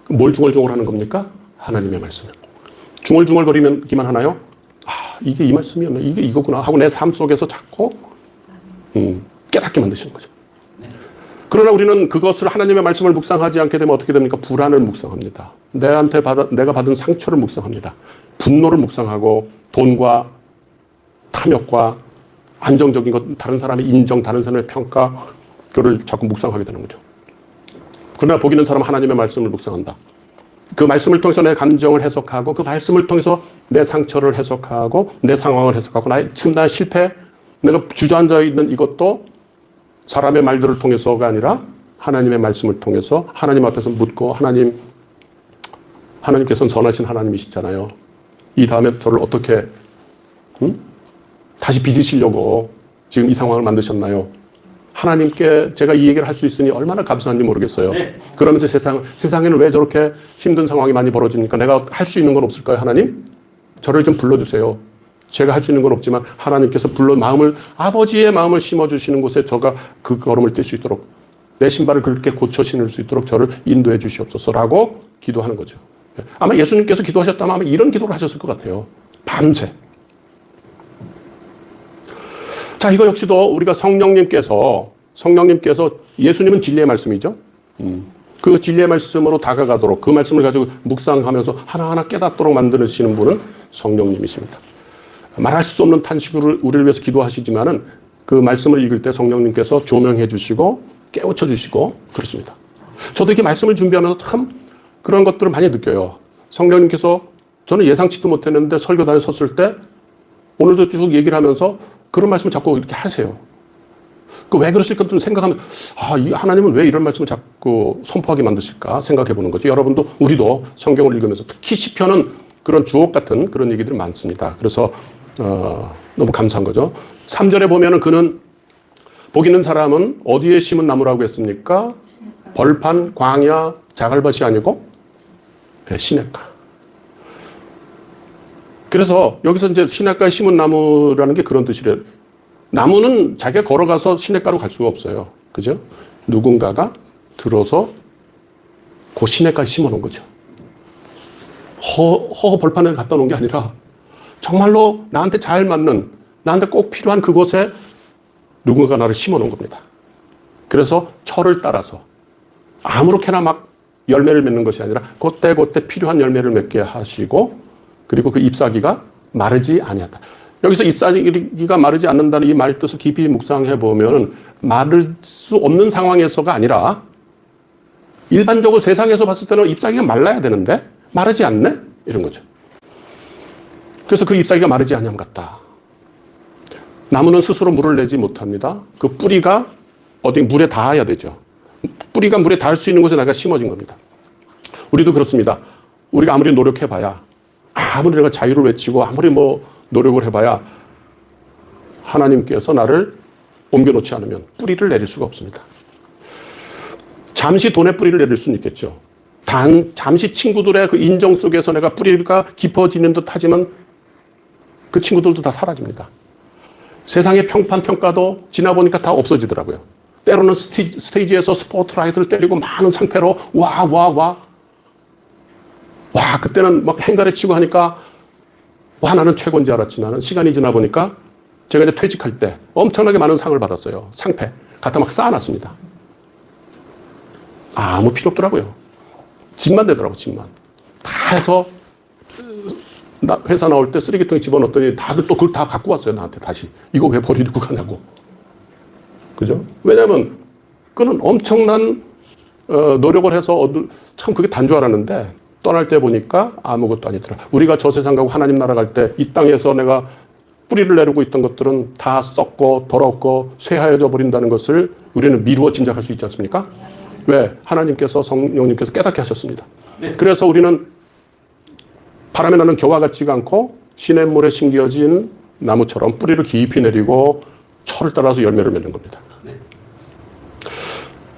뭘 중얼중얼 하는 겁니까? 하나님의 말씀을. 중얼중얼거리기만 하나요? 아, 이게 이 말씀이었나? 이게 이거구나 하고 내 삶 속에서 자꾸 깨닫게 만드시는 거죠. 그러나 우리는 그것을, 하나님의 말씀을 묵상하지 않게 되면 어떻게 됩니까? 불안을 묵상합니다. 내가 받은 상처를 묵상합니다. 분노를 묵상하고 돈과 탐욕과 안정적인 것, 다른 사람의 인정, 다른 사람의 평가, 그거를 자꾸 묵상하게 되는 거죠. 그러나 복 있는 사람은 하나님의 말씀을 묵상한다. 그 말씀을 통해서 내 감정을 해석하고, 그 말씀을 통해서 내 상처를 해석하고, 내 상황을 해석하고, 지금 나의 실패, 내가 주저앉아 있는 이것도 사람의 말들을 통해서가 아니라 하나님의 말씀을 통해서 하나님 앞에서 묻고, 하나님께서는 선하신 하나님이시잖아요. 이 다음에 저를 어떻게 다시 빚으시려고 지금 이 상황을 만드셨나요? 하나님께 제가 이 얘기를 할 수 있으니 얼마나 감사한지 모르겠어요. 네. 그러면서 세상에는 왜 저렇게 힘든 상황이 많이 벌어지니까 내가 할 수 있는 건 없을까요? 하나님? 저를 좀 불러주세요. 제가 할 수 있는 건 없지만 하나님께서 불러 아버지의 마음을 심어주시는 곳에 저가 그 걸음을 뛸 수 있도록 내 신발을 그렇게 고쳐 신을 수 있도록 저를 인도해 주시옵소서라고 기도하는 거죠. 아마 예수님께서 기도하셨다면 아마 이런 기도를 하셨을 것 같아요. 밤새. 자, 이거 역시도 우리가 성령님께서 예수님은 진리의 말씀이죠. 그 진리의 말씀으로 다가가도록 그 말씀을 가지고 묵상하면서 하나하나 깨닫도록 만드시는 분은 성령님이십니다. 말할 수 없는 탄식으로 우리를 위해서 기도하시지만은 그 말씀을 읽을 때 성령님께서 조명해 주시고 깨우쳐 주시고 그렇습니다. 저도 이렇게 말씀을 준비하면서 참 그런 것들을 많이 느껴요. 성령님께서 저는 예상치도 못했는데 설교단에 섰을 때 오늘도 쭉 얘기를 하면서 그런 말씀을 자꾸 이렇게 하세요. 그 왜 그러실까 좀 생각하면 이 하나님은 왜 이런 말씀을 자꾸 선포하게 만드실까 생각해 보는 거죠. 여러분도 우리도 성경을 읽으면서 특히 시편은 그런 주옥 같은 그런 얘기들이 많습니다. 그래서 너무 감사한 거죠. 3절에 보면은 그는 복 있는 사람은 어디에 심은 나무라고 했습니까? 벌판, 광야, 자갈밭이 아니고 시냇가. 그래서 여기서 이제 시냇가에 심은 나무라는 게 그런 뜻이래요. 나무는 자기가 걸어가서 시냇가로 갈 수가 없어요. 그죠? 누군가가 들어서 그 시냇가에 심어 놓은 거죠. 허허 벌판에 갖다 놓은 게 아니라 정말로 나한테 잘 맞는, 나한테 꼭 필요한 그곳에 누군가 나를 심어 놓은 겁니다. 그래서 철을 따라서 아무렇게나 막 열매를 맺는 것이 아니라 그때 필요한 열매를 맺게 하시고 그리고 그 잎사귀가 마르지 아니하다. 여기서 잎사귀가 마르지 않는다는 이 말 뜻을 깊이 묵상해 보면 마를 수 없는 상황에서가 아니라 일반적으로 세상에서 봤을 때는 잎사귀가 말라야 되는데 마르지 않네? 이런 거죠. 그래서 그 잎사귀가 마르지 않으면 같다. 나무는 스스로 물을 내지 못합니다. 그 뿌리가 어디 물에 닿아야 되죠. 뿌리가 물에 닿을 수 있는 곳에 내가 심어진 겁니다. 우리도 그렇습니다. 우리가 아무리 노력해봐야 아무리 내가 자유를 외치고 아무리 노력을 해봐야 하나님께서 나를 옮겨놓지 않으면 뿌리를 내릴 수가 없습니다. 잠시 돈의 뿌리를 내릴 수는 있겠죠. 잠시 친구들의 그 인정 속에서 내가 뿌리가 깊어지는 듯 하지만 그 친구들도 다 사라집니다. 세상의 평판평가도 지나보니까 다 없어지더라고요. 때로는 스테이지에서 스포트라이트를 때리고 많은 상태로 와, 그때는 막 행가래 치고 하니까 나는 최고인 줄 알았지만 시간이 지나 보니까 제가 이제 퇴직할 때 엄청나게 많은 상을 받았어요. 상패. 갖다 막 쌓아놨습니다. 아무 필요 없더라고요. 집만 되더라고, 집만. 다 해서 나 회사 나올 때 쓰레기통에 집어넣었더니 다들 또 그걸 다 갖고 왔어요, 나한테 다시. 이거 왜 버리고 가냐고. 그죠? 왜냐면 그는 엄청난 노력을 해서 참 그게 단 줄 알았는데 떠날 때 보니까 아무것도 아니더라. 우리가 저 세상 가고 하나님 나라 갈 때 이 땅에서 내가 뿌리를 내리고 있던 것들은 다 썩고 더럽고 쇠하여져 버린다는 것을 우리는 미루어 짐작할 수 있지 않습니까? 왜? 하나님께서 성령님께서 깨닫게 하셨습니다. 그래서 우리는 바람에 나는 겨와 같지가 않고 시냇물에 심겨진 나무처럼 뿌리를 깊이 내리고 철을 따라서 열매를 맺는 겁니다.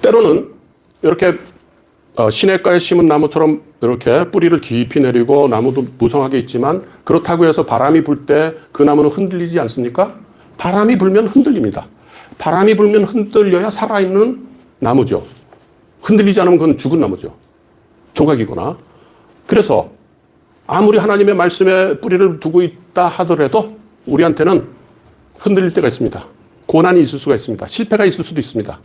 때로는 이렇게 시냇가에 심은 나무처럼 이렇게 뿌리를 깊이 내리고 나무도 무성하게 있지만 그렇다고 해서 바람이 불 때 그 나무는 흔들리지 않습니까? 바람이 불면 흔들립니다. 바람이 불면 흔들려야 살아있는 나무죠. 흔들리지 않으면 그건 죽은 나무죠. 조각이거나. 그래서 아무리 하나님의 말씀에 뿌리를 두고 있다 하더라도 우리한테는 흔들릴 때가 있습니다. 고난이 있을 수가 있습니다. 실패가 있을 수도 있습니다.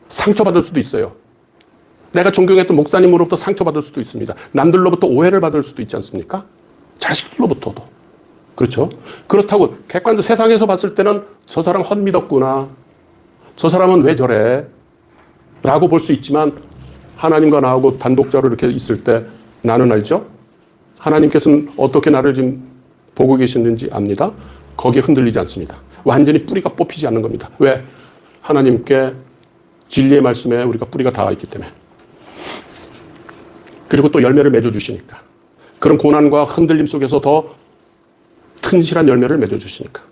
상처받을 수도 있어요. 내가 존경했던 목사님으로부터 상처받을 수도 있습니다. 남들로부터 오해를 받을 수도 있지 않습니까? 자식들로부터도. 그렇죠? 그렇다고 객관적으로 세상에서 봤을 때는 저 사람 헛믿었구나. 저 사람은 왜 저래? 라고 볼 수 있지만 하나님과 나하고 단독자로 이렇게 있을 때 나는 알죠? 하나님께서는 어떻게 나를 지금 보고 계시는지 압니다. 거기에 흔들리지 않습니다. 완전히 뿌리가 뽑히지 않는 겁니다. 왜? 하나님께 진리의 말씀에 우리가 뿌리가 닿아 있기 때문에. 그리고 또 열매를 맺어주시니까. 그런 고난과 흔들림 속에서 더 튼실한 열매를 맺어주시니까.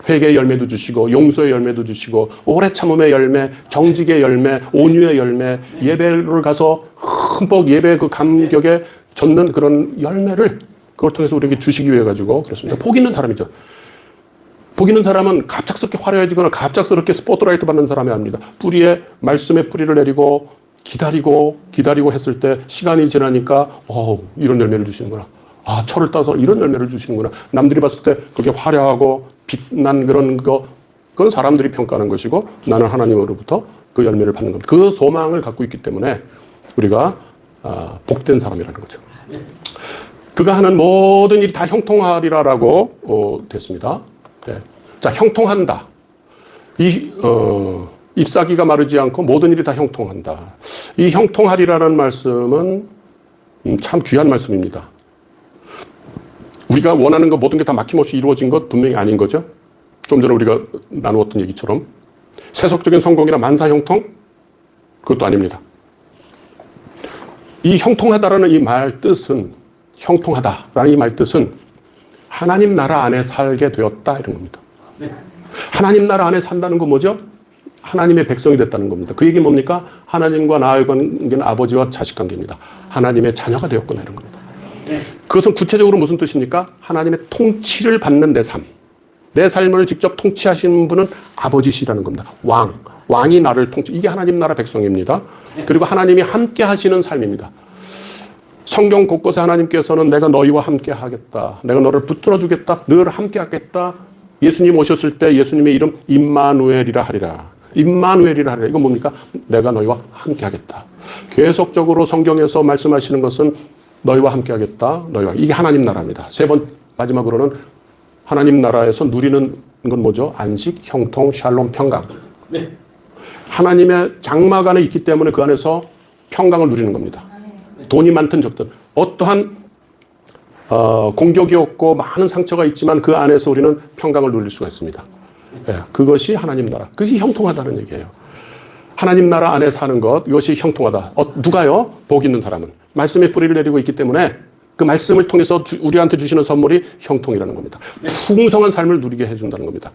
회개의 열매도 주시고 용서의 열매도 주시고 오래 참음의 열매, 정직의 열매, 온유의 열매, 예배를 가서 흠뻑 예배의 그 감격에 젖는 그런 열매를 그걸 통해서 우리에게 주시기 위해 가지고 그렇습니다. 복 있는 사람이죠. 복 있는 사람은 갑작스럽게 화려해지거나 갑작스럽게 스포트라이트 받는 사람이 아닙니다. 뿌리에 말씀의 뿌리를 내리고 기다리고 했을 때 시간이 지나니까 이런 열매를 주시는구나. 철을 따서 이런 열매를 주시는구나. 남들이 봤을 때 그게 화려하고 빛난 그건 사람들이 평가하는 것이고 나는 하나님으로부터 그 열매를 받는 겁니다. 그 소망을 갖고 있기 때문에 우리가 복된 사람이라는 거죠. 그가 하는 모든 일이 다 형통하리라라고 됐습니다. 네. 자, 형통한다. 잎사귀가 마르지 않고 모든 일이 다 형통한다. 이 형통하리라는 말씀은 참 귀한 말씀입니다. 우리가 원하는 것 모든 게 다 막힘없이 이루어진 것 분명히 아닌 거죠. 좀 전에 우리가 나누었던 얘기처럼 세속적인 성공이나 만사 형통? 그것도 아닙니다. 이 형통하다라는 이 말 뜻은 형통하다라는 이 말 뜻은 하나님 나라 안에 살게 되었다 이런 겁니다. 하나님 나라 안에 산다는 건 뭐죠? 하나님의 백성이 됐다는 겁니다. 그 얘기 뭡니까? 하나님과 나의 관계는 아버지와 자식 관계입니다. 하나님의 자녀가 되었구나 이런 겁니다. 그것은 구체적으로 무슨 뜻입니까? 하나님의 통치를 받는 내 삶. 내 삶을 직접 통치하시는 분은 아버지시라는 겁니다. 왕이 나를 이게 하나님 나라 백성입니다. 그리고 하나님이 함께 하시는 삶입니다. 성경 곳곳에 하나님께서는 내가 너희와 함께 하겠다. 내가 너를 붙들어 주겠다. 늘 함께 하겠다. 예수님 오셨을 때 예수님의 이름 임마누엘이라 하리라. 임마누엘이라 하리라. 이건 뭡니까? 내가 너희와 함께 하겠다. 계속적으로 성경에서 말씀하시는 것은 너희와 함께 하겠다. 이게 하나님 나라입니다. 마지막으로는 하나님 나라에서 누리는 건 뭐죠? 안식, 형통, 샬롬, 평강. 네. 하나님의 장막 안에 있기 때문에 그 안에서 평강을 누리는 겁니다. 돈이 많든 적든 어떠한 공격이 없고 많은 상처가 있지만 그 안에서 우리는 평강을 누릴 수가 있습니다. 예, 그것이 하나님 나라. 그것이 형통하다는 얘기예요. 하나님 나라 안에 사는 것, 이것이 형통하다. 누가요? 복 있는 사람은. 말씀의 뿌리를 내리고 있기 때문에 그 말씀을 통해서 우리한테 주시는 선물이 형통이라는 겁니다. 풍성한 삶을 누리게 해준다는 겁니다.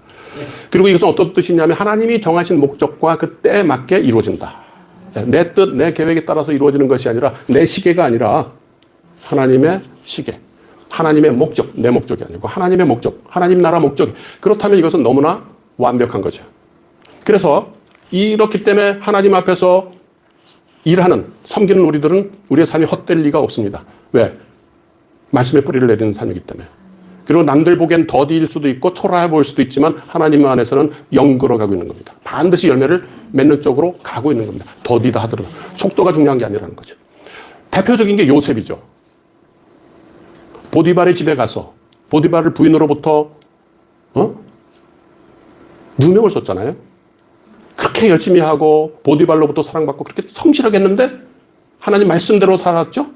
그리고 이것은 어떤 뜻이냐면 하나님이 정하신 목적과 그 때에 맞게 이루어진다. 내 뜻, 내 계획에 따라서 이루어지는 것이 아니라 내 시계가 아니라 하나님의 시계. 하나님의 목적, 내 목적이 아니고 하나님의 목적, 하나님 나라 목적. 그렇다면 이것은 너무나 완벽한 거죠. 그래서 이렇기 때문에 하나님 앞에서 일하는, 섬기는 우리들은 우리의 삶이 헛될 리가 없습니다. 왜? 말씀의 뿌리를 내리는 삶이기 때문에. 그리고 남들 보기엔 더디일 수도 있고 초라해 보일 수도 있지만 하나님 안에서는 영그러 가고 있는 겁니다. 반드시 열매를 맺는 쪽으로 가고 있는 겁니다. 더디다 하더라도. 속도가 중요한 게 아니라는 거죠. 대표적인 게 요셉이죠. 보디발의 집에 가서 보디발을 부인으로부터 누명을 썼잖아요. 그렇게 열심히 하고 보디발로부터 사랑받고 그렇게 성실하게 했는데 하나님 말씀대로 살았죠.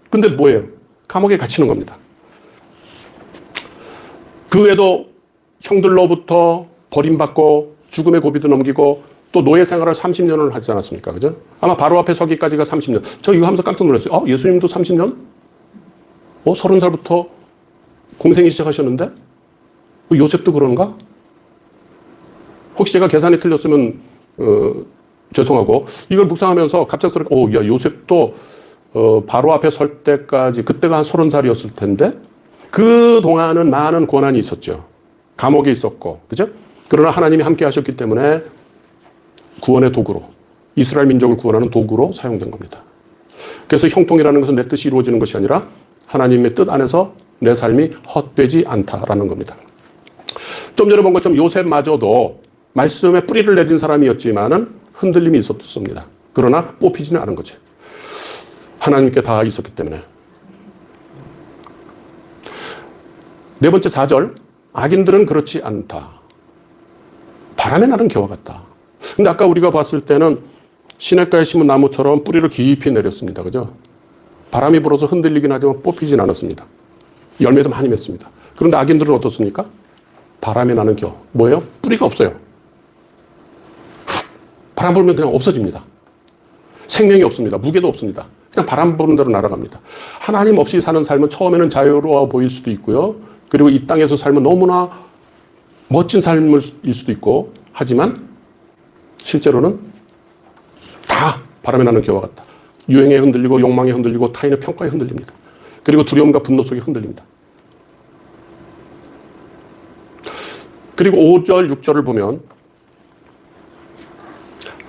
근데 뭐예요? 감옥에 갇히는 겁니다. 그 외에도 형들로부터 버림받고 죽음의 고비도 넘기고 또 노예 생활을 30년을 하지 않았습니까? 그죠? 아마 바로 앞에 서기까지가 30년. 저 이거 하면서 깜짝 놀랐어요. 예수님도 30년? 30살부터 공생이 시작하셨는데? 요셉도 그런가? 혹시 제가 계산이 틀렸으면 죄송하고 이걸 묵상하면서 갑작스럽게 야 요셉도 바로 앞에 설 때까지 그때가 한 30살이었을 텐데 그동안은 많은 고난이 있었죠. 감옥에 있었고 그죠? 그러나 하나님이 함께 하셨기 때문에 구원의 도구로 이스라엘 민족을 구원하는 도구로 사용된 겁니다. 그래서 형통이라는 것은 내 뜻이 이루어지는 것이 아니라 하나님의 뜻 안에서 내 삶이 헛되지 않다라는 겁니다. 좀 전에 본 것처럼 요셉마저도 말씀에 뿌리를 내린 사람이었지만은 흔들림이 있었습니다. 그러나 뽑히지는 않은 거죠. 하나님께 다 있었기 때문에. 네 번째 4절. 악인들은 그렇지 않다. 바람에 나는 겨와 같다. 근데 아까 우리가 봤을 때는 시냇가에 심은 나무처럼 뿌리를 깊이 내렸습니다. 그죠? 바람이 불어서 흔들리긴 하지만 뽑히진 않았습니다. 열매도 많이 맺습니다. 그런데 악인들은 어떻습니까? 바람에 나는 겨. 뭐예요? 뿌리가 없어요. 바람 불면 그냥 없어집니다. 생명이 없습니다. 무게도 없습니다. 그냥 바람 부는 대로 날아갑니다. 하나님 없이 사는 삶은 처음에는 자유로워 보일 수도 있고요. 그리고 이 땅에서 삶은 너무나 멋진 삶일 수도 있고 하지만 실제로는 다 바람에 나는 겨와 같다. 유행에 흔들리고 욕망에 흔들리고 타인의 평가에 흔들립니다. 그리고 두려움과 분노 속에 흔들립니다. 그리고 5절, 6절을 보면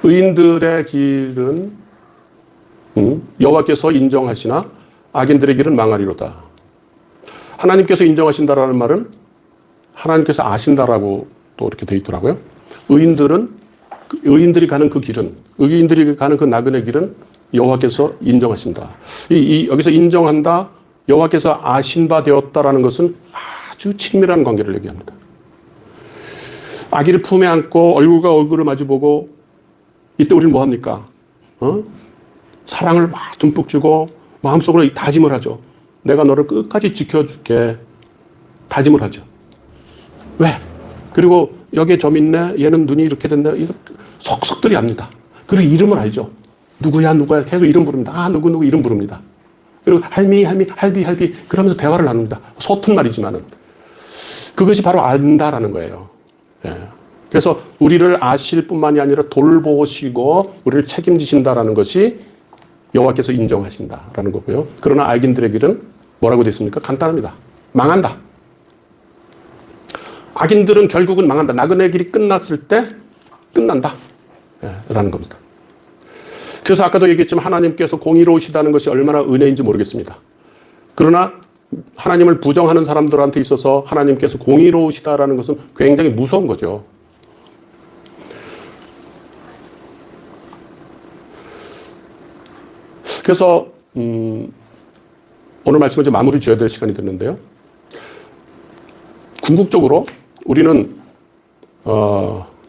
의인들의 길은 여호와께서 인정하시나 악인들의 길은 망하리로다. 하나님께서 인정하신다라는 말은 하나님께서 아신다라고 또 이렇게 돼 있더라고요. 의인들이 가는 그 길은, 의인들이 가는 그 나그네 길은 여호와께서 인정하신다. 여기서 인정한다, 여호와께서 아신 바 되었다라는 것은 아주 친밀한 관계를 얘기합니다. 아기를 품에 안고 얼굴과 얼굴을 마주보고 이때 우리는 뭐합니까? 사랑을 막 듬뿍 주고 마음속으로 다짐을 하죠. 내가 너를 끝까지 지켜줄게. 다짐을 하죠. 왜? 그리고 여기에 점 있네. 얘는 눈이 이렇게 됐네. 이거 속속들이 압니다. 그리고 이름을 알죠. 누구야 계속 이름 부릅니다. 누구 이름 부릅니다. 그리고 할미 할비 그러면서 대화를 나눕니다. 서툰 말이지만은 그것이 바로 안다라는 거예요. 예. 그래서 우리를 아실 뿐만이 아니라 돌보시고 우리를 책임지신다라는 것이 여호와께서 인정하신다라는 거고요. 그러나 악인들의 길은 뭐라고 되어 있습니까? 간단합니다. 망한다. 악인들은 결국은 망한다. 나그네 길이 끝났을 때 끝난다. 라는 겁니다. 그래서 아까도 얘기했지만 하나님께서 공의로우시다는 것이 얼마나 은혜인지 모르겠습니다. 그러나 하나님을 부정하는 사람들한테 있어서 하나님께서 공의로우시다라는 것은 굉장히 무서운 거죠. 그래서 오늘 말씀을 이제 마무리 지어야 될 시간이 됐는데요. 궁극적으로 우리는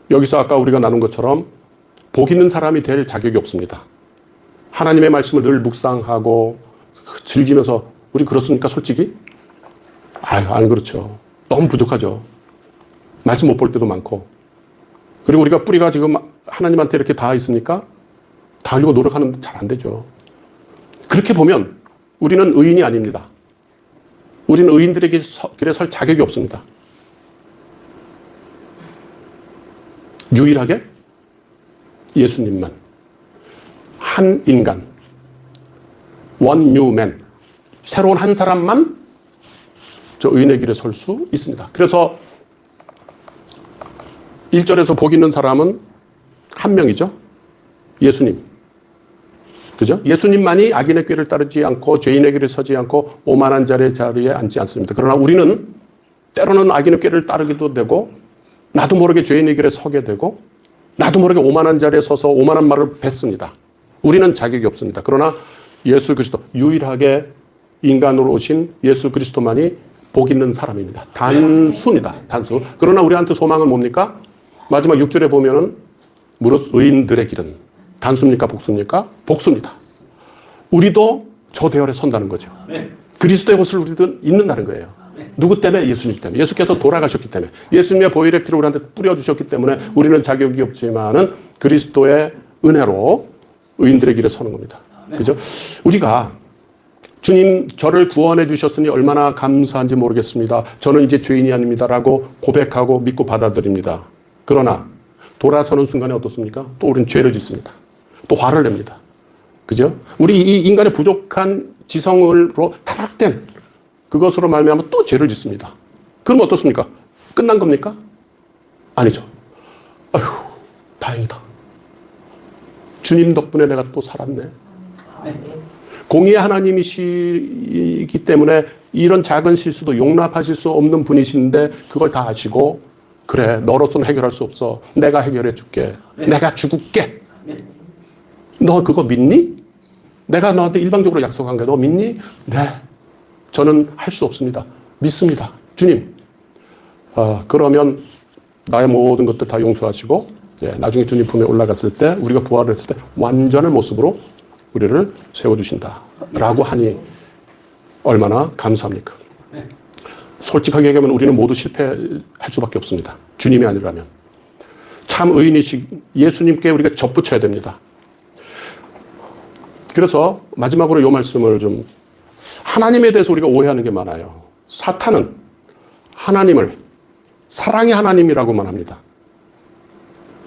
여기서 아까 우리가 나눈 것처럼 복 있는 사람이 될 자격이 없습니다. 하나님의 말씀을 늘 묵상하고 즐기면서 우리 그렇습니까? 솔직히? 안 그렇죠. 너무 부족하죠. 말씀 못 볼 때도 많고. 그리고 우리가 뿌리가 지금 하나님한테 이렇게 닿아 있으니까 다 하려고 노력하는데 잘 안 되죠. 그렇게 보면 우리는 의인이 아닙니다. 우리는 의인들에게 길에 설 자격이 없습니다. 유일하게 예수님만, 한 인간, one new man, 새로운 한 사람만 저 의인의 길에 설 수 있습니다. 그래서 1절에서 복 있는 사람은 한 명이죠. 예수님. 그죠? 예수님만이 악인의 꾀를 따르지 않고 죄인의 길에 서지 않고 오만한 자리에 앉지 않습니다. 그러나 우리는 때로는 악인의 꾀를 따르기도 되고 나도 모르게 죄인의 길에 서게 되고 나도 모르게 오만한 자리에 서서 오만한 말을 뱉습니다. 우리는 자격이 없습니다. 그러나 예수 그리스도, 유일하게 인간으로 오신 예수 그리스도만이 복 있는 사람입니다. 단수입니다. 단수. 그러나 우리한테 소망은 뭡니까? 마지막 6절에 보면은 무릇 의인들의 길은 단수입니까? 복수입니까? 복수입니다. 우리도 저 대열에 선다는 거죠. 그리스도의 옷을 우리도 입는다는 거예요. 누구 때문에? 예수님 때문에. 예수께서 돌아가셨기 때문에. 예수님의 보혈의 피를 우리한테 뿌려주셨기 때문에 우리는 자격이 없지만은 그리스도의 은혜로 의인들의 길에 서는 겁니다. 그죠? 우리가 주님 저를 구원해 주셨으니 얼마나 감사한지 모르겠습니다. 저는 이제 죄인이 아닙니다라고 고백하고 믿고 받아들입니다. 그러나 돌아서는 순간에 어떻습니까? 또 우리는 죄를 짓습니다. 또 화를 냅니다. 그죠? 우리 이 인간의 부족한 지성으로 타락된 그것으로 말미암아 또 죄를 짓습니다. 그럼 어떻습니까? 끝난 겁니까? 아니죠. 아휴, 다행이다. 주님 덕분에 내가 또 살았네. 공의의 하나님이시기 때문에 이런 작은 실수도 용납하실 수 없는 분이신데 그걸 다 아시고 그래, 너로서는 해결할 수 없어. 내가 해결해 줄게. 내가 죽을게. 너 그거 믿니? 내가 너한테 일방적으로 약속한 게 너 믿니? 네. 저는 할 수 없습니다. 믿습니다. 주님. 그러면 나의 모든 것들 다 용서하시고 나중에 주님 품에 올라갔을 때 우리가 부활을 했을 때 완전한 모습으로 우리를 세워주신다. 라고 하니 얼마나 감사합니까? 솔직하게 얘기하면 우리는 모두 실패할 수밖에 없습니다. 주님이 아니라면. 참 의인이신 예수님께 우리가 접붙여야 됩니다. 그래서 마지막으로 이 말씀을 좀 하나님에 대해서 우리가 오해하는 게 많아요. 사탄은 하나님을 사랑의 하나님이라고만 합니다.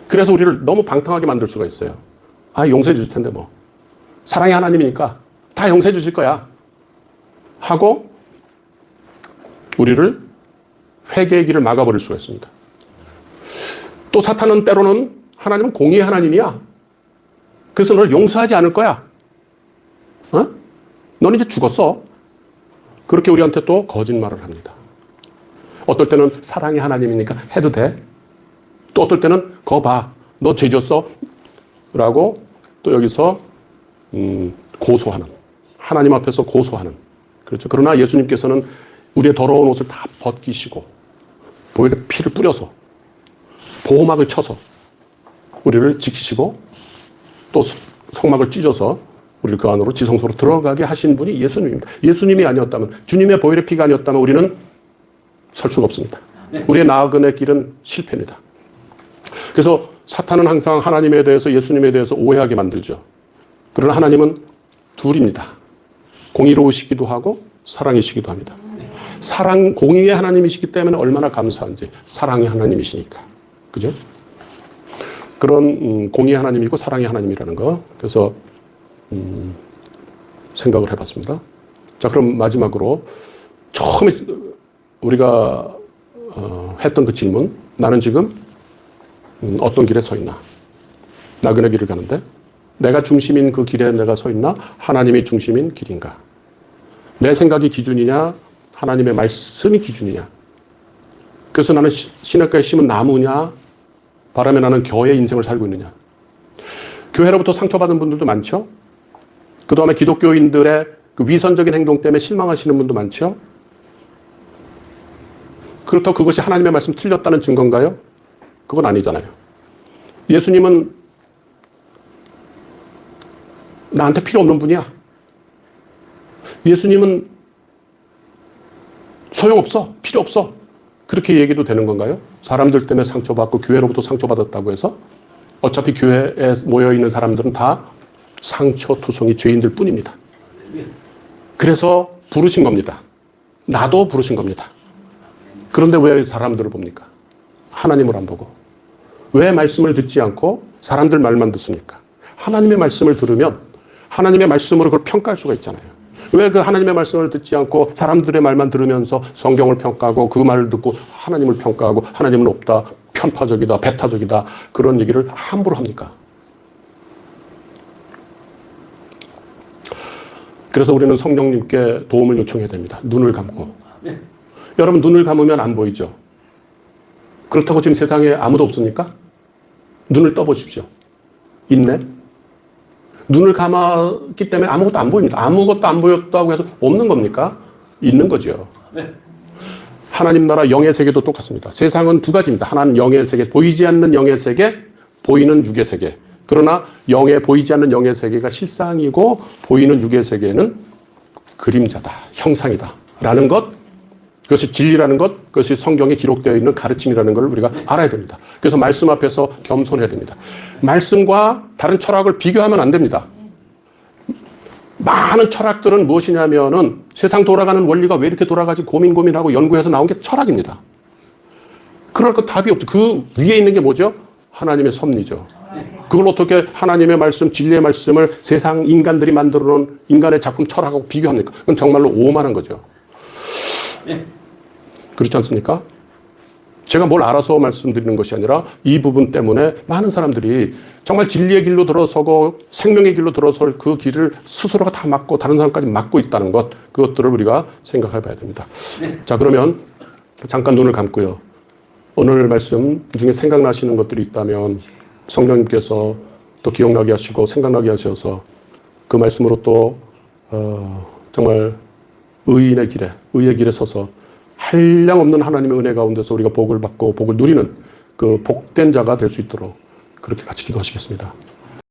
그래서 우리를 너무 방탕하게 만들 수가 있어요. 용서해 주실 텐데 뭐. 사랑의 하나님이니까 다 용서해 주실 거야. 하고 우리를 회개의 길을 막아버릴 수가 있습니다. 또 사탄은 때로는 하나님은 공의의 하나님이야. 그래서 너를 용서하지 않을 거야. 너는 이제 죽었어. 그렇게 우리한테 또 거짓말을 합니다. 어떨 때는 사랑의 하나님이니까 해도 돼. 또 어떨 때는 거 봐. 너 죄 졌어. 라고 또 여기서 고소하는. 하나님 앞에서 고소하는. 그렇죠. 그러나 예수님께서는 우리의 더러운 옷을 다 벗기시고 보혈의 피를 뿌려서 보호막을 쳐서 우리를 지키시고 또 성막을 찢어서 우리를 그 안으로 지성소로 들어가게 하신 분이 예수님입니다. 예수님이 아니었다면, 주님의 보혈의 피가 아니었다면 우리는 설 수가 없습니다. 우리의 나아간의 길은 실패입니다. 그래서 사탄은 항상 하나님에 대해서, 예수님에 대해서 오해하게 만들죠. 그러나 하나님은 둘입니다. 공의로우시기도 하고 사랑이시기도 합니다. 공의의 하나님이시기 때문에 얼마나 감사한지. 사랑의 하나님이시니까. 그죠? 그런 공의의 하나님이고 사랑의 하나님이라는 거. 그래서 생각을 해봤습니다. 자, 그럼 마지막으로 처음에 우리가 했던 그 질문. 나는 지금 어떤 길에 서 있나? 나그네 길을 가는데 내가 중심인 그 길에 내가 서 있나? 하나님이 중심인 길인가? 내 생각이 기준이냐? 하나님의 말씀이 기준이냐? 그래서 나는 시냇가에 심은 나무냐? 바람에 나는 겨의 인생을 살고 있느냐? 교회로부터 상처받은 분들도 많죠? 그 다음에 기독교인들의 그 위선적인 행동 때문에 실망하시는 분도 많죠? 그렇다고 그것이 하나님의 말씀 틀렸다는 증거인가요? 그건 아니잖아요. 예수님은 나한테 필요 없는 분이야. 예수님은 소용없어. 필요 없어. 그렇게 얘기도 되는 건가요? 사람들 때문에 상처받고 교회로부터 상처받았다고 해서 어차피 교회에 모여있는 사람들은 다 상처투성이 죄인들 뿐입니다. 그래서 부르신 겁니다. 나도 부르신 겁니다. 그런데 왜 사람들을 봅니까? 하나님을 안 보고. 왜 말씀을 듣지 않고 사람들 말만 듣습니까? 하나님의 말씀을 들으면 하나님의 말씀으로 그걸 평가할 수가 있잖아요. 왜 그 하나님의 말씀을 듣지 않고 사람들의 말만 들으면서 성경을 평가하고 그 말을 듣고 하나님을 평가하고 하나님은 없다, 편파적이다, 배타적이다 그런 얘기를 함부로 합니까? 그래서 우리는 성령님께 도움을 요청해야 됩니다. 눈을 감고. 여러분 눈을 감으면 안 보이죠? 그렇다고 지금 세상에 아무도 없습니까? 눈을 떠보십시오. 있네? 눈을 감았기 때문에 아무것도 안 보입니다. 아무것도 안 보였다고 해서 없는 겁니까? 있는 거죠. 하나님 나라 영의 세계도 똑같습니다. 세상은 두 가지입니다. 하나는 영의 세계, 보이지 않는 영의 세계, 보이는 육의 세계. 그러나 보이지 않는 영의 세계가 실상이고 보이는 육의 세계는 그림자다, 형상이다 라는 것, 그것이 진리라는 것, 그것이 성경에 기록되어 있는 가르침이라는 걸 우리가 알아야 됩니다. 그래서 말씀 앞에서 겸손해야 됩니다. 말씀과 다른 철학을 비교하면 안 됩니다. 많은 철학들은 무엇이냐면은 세상 돌아가는 원리가 왜 이렇게 돌아가지 고민하고 연구해서 나온 게 철학입니다. 그럴 거 답이 없죠. 그 위에 있는 게 뭐죠? 하나님의 섭리죠. 그걸 어떻게 하나님의 말씀, 진리의 말씀을 세상 인간들이 만들어 놓은 인간의 작품 철학하고 비교합니까? 그건 정말로 오만한 거죠. 그렇지 않습니까? 제가 뭘 알아서 말씀드리는 것이 아니라 이 부분 때문에 많은 사람들이 정말 진리의 길로 들어서고 생명의 길로 들어설 그 길을 스스로가 다 막고 다른 사람까지 막고 있다는 것, 그것들을 우리가 생각해 봐야 됩니다. 자, 그러면 잠깐 눈을 감고요. 오늘 말씀 중에 생각나시는 것들이 있다면 성령님께서 또 기억나게 하시고 생각나게 하셔서 그 말씀으로 또 정말 의의 길에 서서 한량없는 하나님의 은혜 가운데서 우리가 복을 받고 복을 누리는 그 복된 자가 될 수 있도록 그렇게 같이 기도하시겠습니다.